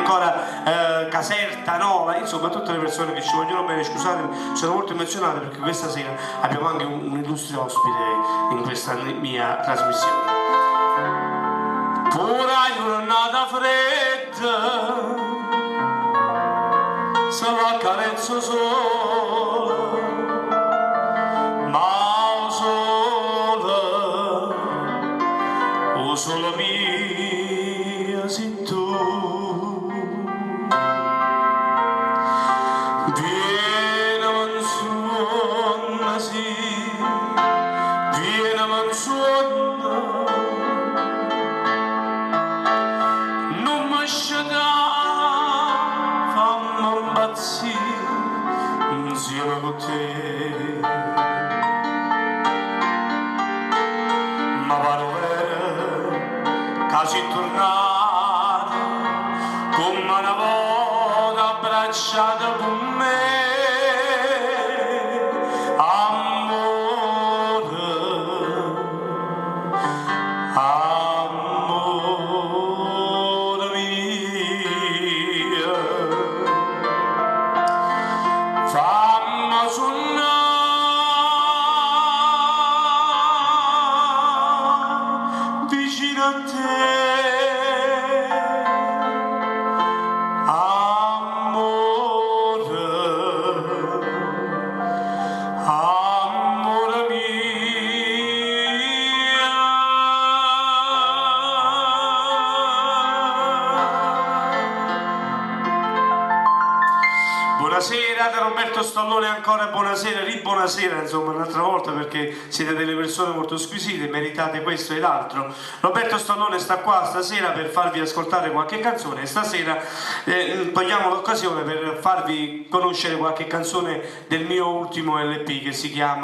ancora Caserta, Nova, insomma tutte le persone che ci vogliono bene. Scusatemi, sono molto emozionato perché questa sera abbiamo anche un illustre ospite in questa mia trasmissione. Pura giornata fredda, se la carezzo sola, ma sola, o solo mia sei tu. Vieni mansuonna, sì, vieni mansuonna, non mi scegliere, fammi impazzire insieme con te. Ma pare vero che sei tornata come una volta abbracciata con me, amore, amore mio. Fammi suonare vicino a te, amore, amore mio. Buonasera da Roberto Stallone, ancora buonasera, ribuonasera insomma un'altra volta, perché siete delle persone molto squisite, meritate questo ed altro. Roberto Stallone sta qua stasera per farvi ascoltare qualche canzone e stasera togliamo l'occasione per farvi conoscere qualche canzone del mio ultimo LP che si chiama